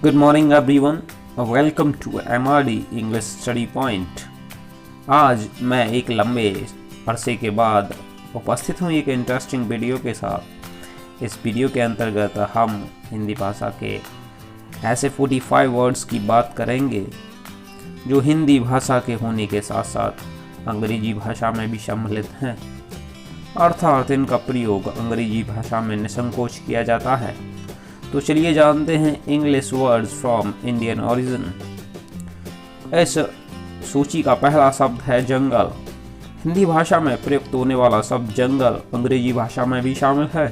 Good morning everyone. Welcome to MRD English Study Point. आज मैं एक लंबे अरसे के बाद उपस्थित हूँ एक इंटरेस्टिंग वीडियो के साथ। इस वीडियो के अंतर्गत हम हिंदी भाषा के ऐसे 45 वर्ड्स की बात करेंगे जो हिंदी भाषा के होने के साथ साथ अंग्रेजी भाषा में भी सम्मिलित हैं, अर्थात इनका प्रयोग अंग्रेजी भाषा में निसंकोच किया जाता है। तो चलिए जानते हैं English words from Indian origin. इस सूची का पहला शब्द है जंगल। हिंदी भाषा में प्रयुक्त होने वाला शब्द जंगल अंग्रेजी भाषा में भी शामिल है।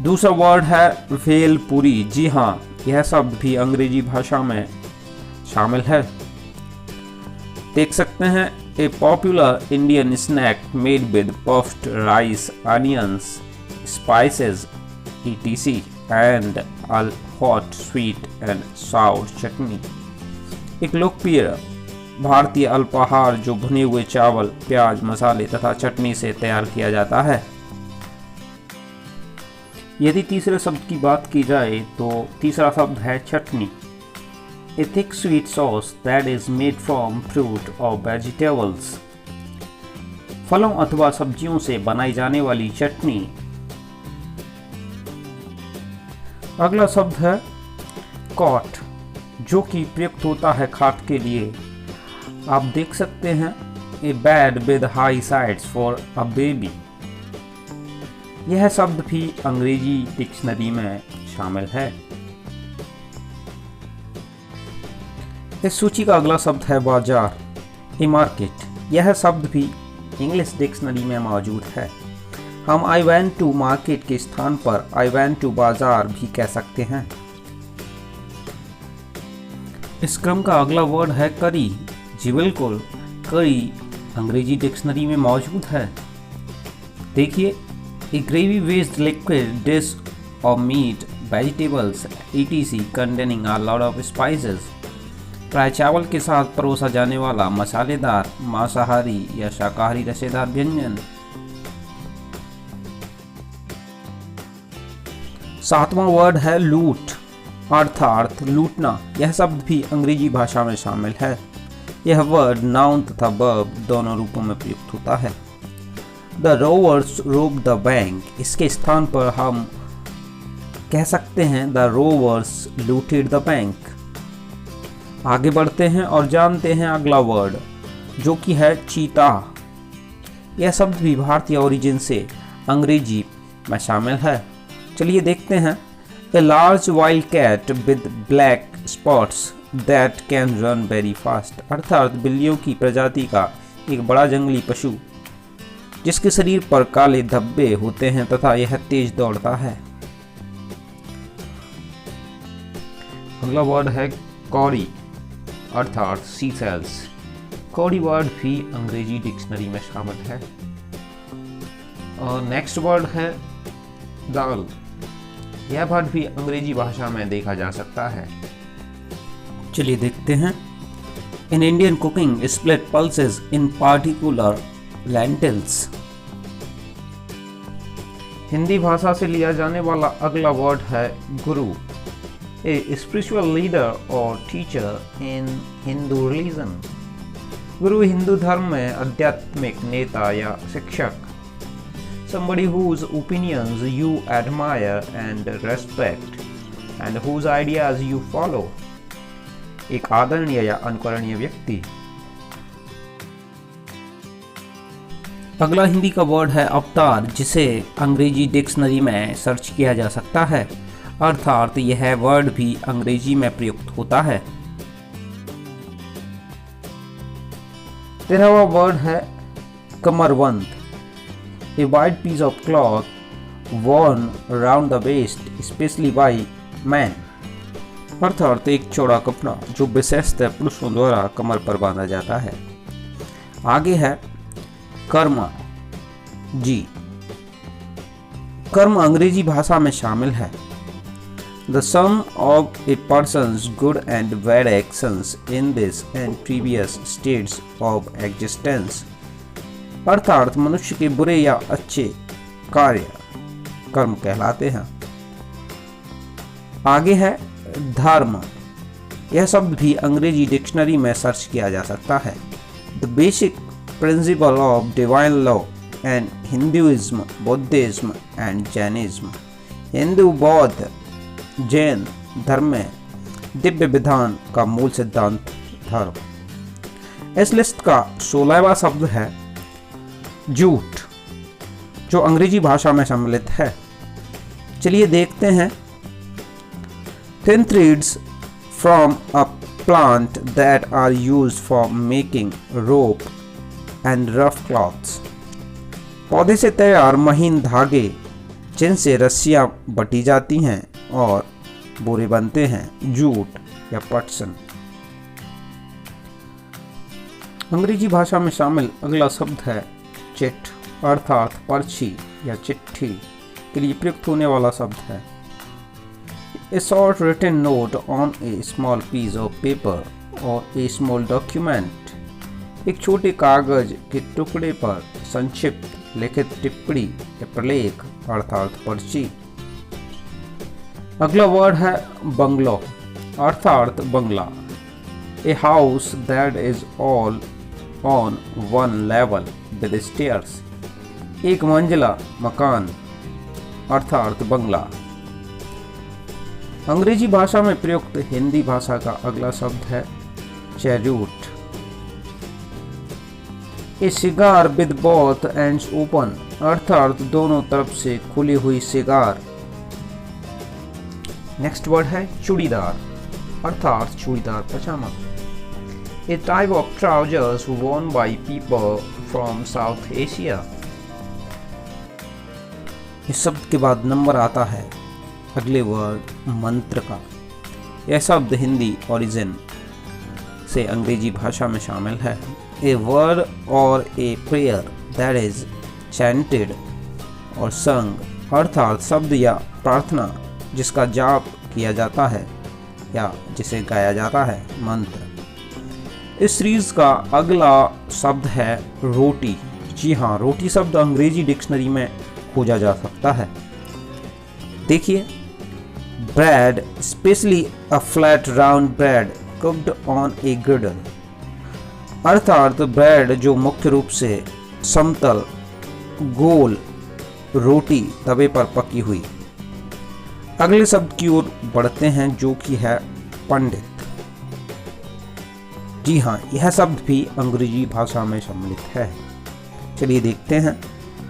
दूसरा वर्ड है भेलपुरी। जी हाँ, यह शब्द भी अंग्रेजी भाषा में शामिल है। देख सकते हैं, a popular Indian snack made with puffed rice, onions, spices etc and a hot sweet and sour chutney. एक लोकप्रिय भारतीय अल्पाहार जो भुने हुए चावल, प्याज, मसाले तथा चटनी से तैयार किया जाता है। यदि तीसरे शब्द की बात की जाए तो तीसरा शब्द है चटनी। A thick sweet sauce that is made from fruit or vegetables। फलों अथवा सब्जियों से बनाई जाने वाली चटनी। अगला शब्द है कॉट, जो कि प्रयुक्त होता है खाट के लिए। आप देख सकते हैं, a bed with high sides for a baby. यह शब्द भी अंग्रेजी डिक्शनरी में शामिल है। इस सूची का अगला शब्द है बाजार, ए मार्केट। यह शब्द भी इंग्लिश डिक्शनरी में मौजूद है। हम आई वेंट टू मार्केट के स्थान पर आई वेंट टू बाजार भी कह सकते हैं। इस क्रम का अगला वर्ड है करी। जी बिल्कुल, करी अंग्रेजी डिक्शनरी में मौजूद है। देखिए, a gravy based liquid dish of meat, vegetables etc containing a lot of spices. प्राय चावल के साथ परोसा जाने वाला मसालेदार, मांसाहारी या शाकाहारी रसेदार व्यंजन। सातवां वर्ड है लूट, अर्थात लूटना। यह शब्द भी अंग्रेजी भाषा में शामिल है। यह वर्ड नाउन तथा वर्ब दोनों रूपों में प्रयुक्त होता है। The robbers rob the bank. इसके स्थान पर हम कह सकते हैं the robbers looted the bank. आगे बढ़ते हैं और जानते हैं अगला वर्ड, जो कि है चीता। यह शब्द भी भारतीय ओरिजिन से अंग्रेजी में शामिल है। चलिए देखते हैं। A large wild cat with black spots that can run very fast. अर्थात बिल्लियों की प्रजाति का एक बड़ा जंगली पशु जिसके शरीर पर काले धब्बे होते हैं तथा यह तेज दौड़ता है। अगला वर्ड है कौड़ी, अर्थात सी सेल्स। कौड़ी वर्ड भी अंग्रेजी डिक्शनरी में शामिल है। और नेक्स्ट वर्ड है दाल। यह वर्ड भी अंग्रेजी भाषा में देखा जा सकता है। चलिए देखते हैं। In Indian cooking split pulses in particular lentils. Hindi भाषा से लिया जाने वाला अगला वर्ड है गुरु, ए स्पिरिचुअल लीडर और टीचर इन हिंदू रिलीजन। गुरु हिंदू धर्म में आध्यात्मिक नेता या शिक्षक। Somebody whose opinions you admire and respect and whose ideas you follow। एक आदरणीय या अनुकरणीय व्यक्ति। अगला हिंदी का वर्ड है अवतार, जिसे अंग्रेजी डिक्शनरी में सर्च किया जा सकता है, अर्थात यह वर्ड भी अंग्रेजी में प्रयुक्त होता है। 13वां वर्ड है कमरबंद, a white piece of cloth worn around the waist especially by men। अर्थात एक चौड़ा कपड़ा जो विशेषतः पुरुषों द्वारा कमर पर बांधा जाता है। आगे है कर्म। जी, कर्म अंग्रेजी भाषा में शामिल है। The sum of a person's good and bad actions in this and previous states of existence। अर्थात मनुष्य के बुरे या अच्छे कार्य कर्म कहलाते हैं। आगे है धर्म, यह शब्द भी अंग्रेजी डिक्शनरी में सर्च किया जा सकता है। The basic principle of divine law and Hinduism, Buddhism and Jainism. Hindu, बौद्ध, जैन धर्म में दिव्य विधान का मूल सिद्धांत धर्म। इस लिस्ट का 16वां शब्द है झूठ, जो अंग्रेजी भाषा में सम्मिलित है। चलिए देखते हैं। Thin threads from a plant that are used for making rope and rough cloths। पौधे से तैयार महीन धागे जिनसे रस्सियां बटी जाती हैं और बोरे बनते हैं, जूट या पटसन। अंग्रेजी भाषा में शामिल अगला शब्द है चिट, अर्थात पर्ची या चिट्ठी के लिए प्रयुक्त होने वाला शब्द है। A short written note on a small piece of paper or a small document। एक छोटे कागज के टुकड़े पर संक्षिप्त लिखित टिप्पणी या प्रलेख अर्थात पर्ची। अगला वर्ड है बंगलो, अर्थात बंगला। A house that is all on one level with stairs। एक मंजिला मकान अर्थात बंगला। अंग्रेजी भाषा में प्रयुक्त हिंदी भाषा का अगला शब्द है cheroot. A cigar with both ends open, अर्थात दोनों तरफ से खुली हुई सिगार। नेक्स्ट वर्ड है चूड़ीदार, अर्थात churidar pyjama. A type of trousers worn by people from South Asia। इस शब्द के बाद नंबर आता है अगले वर्ड मंत्र का। यह शब्द हिंदी ओरिजिन से अंग्रेजी भाषा में शामिल है। ए वर्ड और a prayer that is chanted और संग, अर्थात शब्द या प्रार्थना जिसका जाप किया जाता है या जिसे गाया जाता है, मंत्र। इस सीरीज का अगला शब्द है रोटी। जी हाँ, रोटी शब्द अंग्रेजी डिक्शनरी में खोजा जा सकता है। देखिए, bread, specially a flat round bread cooked on ए ग्रिडल, अर्थात ब्रेड जो मुख्य रूप से समतल गोल रोटी तवे पर पकी हुई। अगले शब्द की ओर बढ़ते हैं जो कि है पंडित। जी हाँ, यह शब्द भी अंग्रेजी भाषा में सम्मिलित है। चलिए देखते हैं।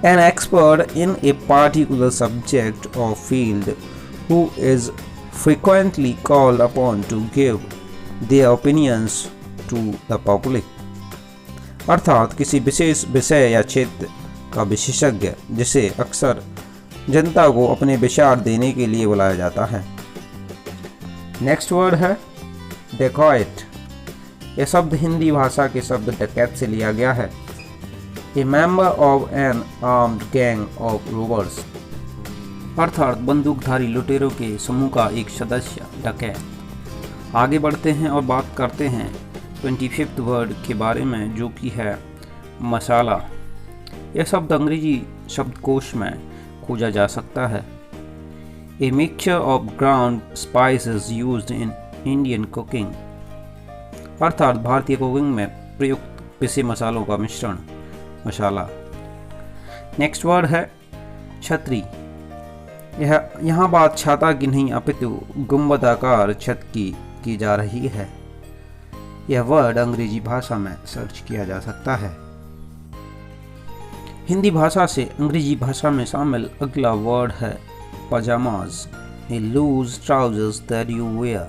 An expert in a particular subject or field who is frequently called upon to give their opinions to the public। अर्थात किसी विशेष विषय या क्षेत्र का विशेषज्ञ जिसे अक्सर जनता को अपने विचार देने के लिए बुलाया जाता है। नेक्स्ट वर्ड है डेकॉइट। यह शब्द हिंदी भाषा के शब्द डकैत से लिया गया है। A member of an armed gang of robbers, अर्थात बंदूकधारी लुटेरों के समूह का एक सदस्य, डकैत। आगे बढ़ते हैं और बात करते हैं 25th वर्ड के बारे में जो कि है मसाला। यह शब्द अंग्रेजी शब्दकोश में खोजा जा सकता है। A mixture of ground spices used in Indian cooking, अर्थात भारतीय कुकिंग में प्रयुक्त पिसे मसालों का मिश्रण, मसाला। नेक्स्ट वर्ड है छतरी। यहाँ बात छाता की नहीं अपितु गुंबदाकार छत की जा रही है। यह वर्ड अंग्रेजी भाषा में सर्च किया जा सकता है। हिंदी भाषा से अंग्रेजी भाषा में शामिल अगला वर्ड है pyjamas. A loose trousers that you wear.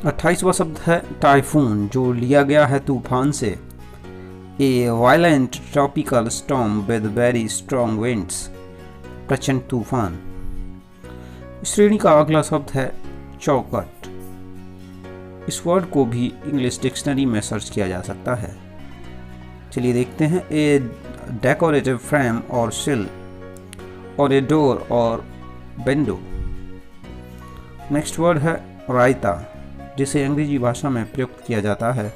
28वां शब्द है टाइफून, जो लिया गया है तूफान से। A violent tropical storm with very strong winds, प्रचंड तूफान। श्रेणी का अगला शब्द है चौखट। इस वर्ड को भी इंग्लिश डिक्शनरी में सर्च किया जा सकता है। चलिए देखते हैं। ए डेकोरेटिव फ्रेम और सिल और ए डोर और विंडो। नेक्स्ट वर्ड है रायता, जिसे अंग्रेजी भाषा में प्रयुक्त किया जाता है।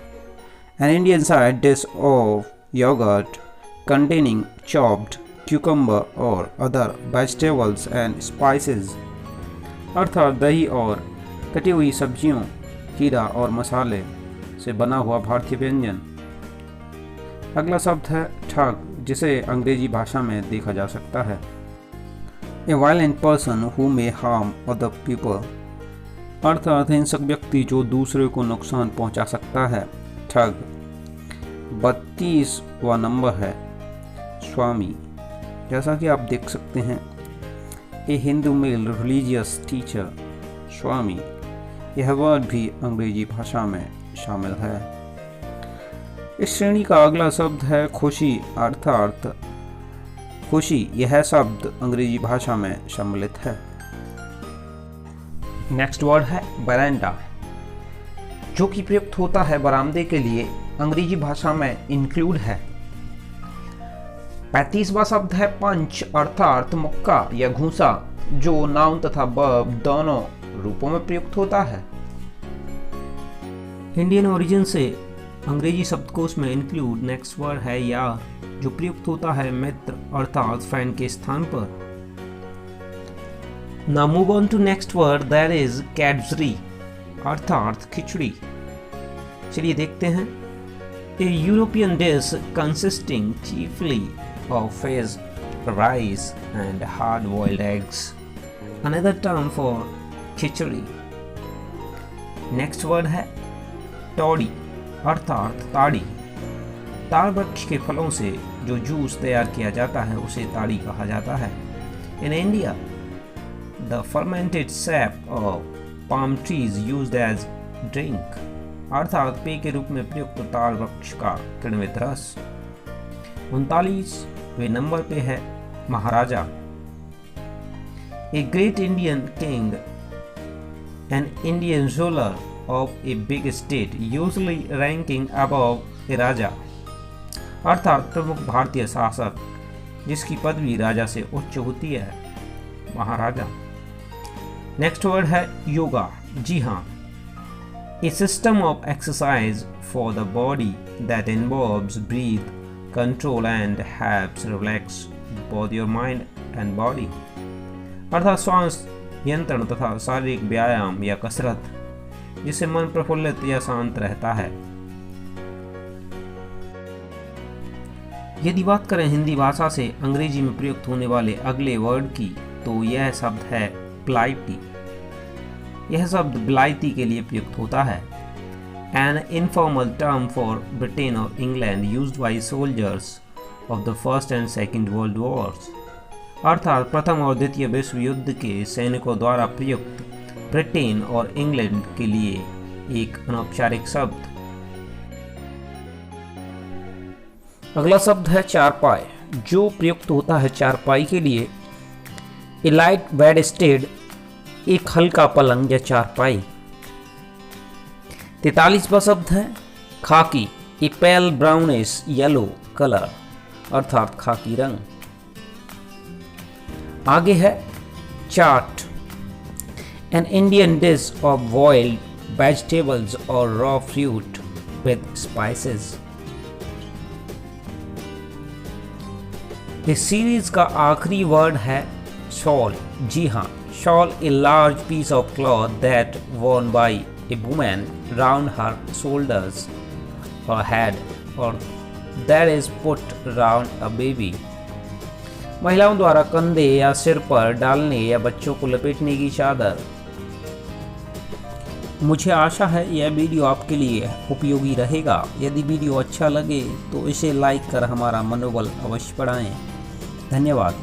An Indian side dish of yogurt containing chopped cucumber or other vegetables and spices। अर्थात दही और कटी हुई सब्जियों, कीड़ा और मसाले से बना हुआ भारतीय व्यंजन। अगला शब्द है ठग, जिसे अंग्रेजी भाषा में देखा जा सकता है ए violent person who may harm other people, अर्थात हिंसक व्यक्ति जो दूसरे को नुकसान पहुंचा सकता है। ठग। 32वां नंबर है स्वामी। जैसा कि आप देख सकते हैं, ए हिंदू मेल रिलीजियस टीचर, स्वामी। यह वर्ड भी अंग्रेजी भाषा में शामिल है। इस श्रेणी का अगला शब्द है खुशी, अर्थात खुशी। यह शब्द अंग्रेजी भाषा में सम्मिलित है। नेक्स्ट वर्ड है बरांडा, जो कि प्रयुक्त होता है बरामदे के लिए। अंग्रेजी भाषा में इंक्लूड है। 35वां शब्द है पंच, अर्थात मुक्का या घूंसा, जो नाउन तथा वर्ब दोनों रूपों में प्रयुक्त होता है। इंडियन ओरिजिन से अंग्रेजी शब्दकोश में इंक्लूड नेक्स्ट वर्ड है यार, जो प्रयुक्त होता है मित्र अर्थात फ्रेंड के स्थान पर। Now move on to next word, that is Cadbury, अर्थात खिचड़ी। चलिए देखते हैं। A European dish consisting chiefly of fish, rice and hard-boiled eggs. Another term for khichdi. Next word है तौड़ी, अर्थात ताड़ी। ताड़ वृक्ष के फलों से जो जूस तैयार किया जाता है उसे ताड़ी कहा जाता है। In India, the fermented sap of palm trees used as drink, अर्थात पेय के रूप में प्रयुक्त ताड़ वृक्ष का किण्वित रस। 39वें नंबर पे है maharaja. A great Indian king, an Indian ruler of a big state, usually ranking above a raja, अर्थात प्रमुख भारतीय शासक जिसकी पदवी राजा से उच्च होती है, महाराजा। नेक्स्ट वर्ड है योगा। जी हाँ, a system of exercise for the body that involves breath control and helps relax both your mind and body, अर्थात श्वास नियंत्रण तथा शारीरिक व्यायाम या कसरत जिससे मन प्रफुल्लित या शांत रहता है। यदि बात करें हिंदी भाषा से अंग्रेजी में प्रयुक्त होने वाले अगले वर्ड की, तो यह शब्द है ब्लाइटी। यह शब्द ब्लाइती के लिए प्रयुक्त होता है। An informal term for Britain और England used by soldiers of the first and second world wars, अर्थात प्रथम और द्वितीय विश्व युद्ध के सैनिकों द्वारा प्रयुक्त ब्रिटेन और इंग्लैंड के लिए एक अनौपचारिक शब्द। अगला शब्द है चारपाई, जो प्रयुक्त होता है चारपाई के लिए। ए लाइट बेडस्टेड, एक हल्का पलंग या चारपाई। 43वां शब्द है khaki, a pale brownish yellow colour, अर्थात खाकी रंग। आगे है chaat, an Indian dish of boiled vegetables और रॉ फ्रूट विद स्पाइसेस। इस सीरीज का आखिरी वर्ड है शॉल। जी हाँ, shawl, a large piece of cloth that worn by a woman round her shoulders or head or that is put round a baby, महिलाओं द्वारा कंधे या सिर पर डालने या बच्चों को लपेटने की चादर। मुझे आशा है यह वीडियो आपके लिए उपयोगी रहेगा। यदि वीडियो अच्छा लगे तो इसे लाइक कर हमारा मनोबल अवश्य बढ़ाएं। धन्यवाद।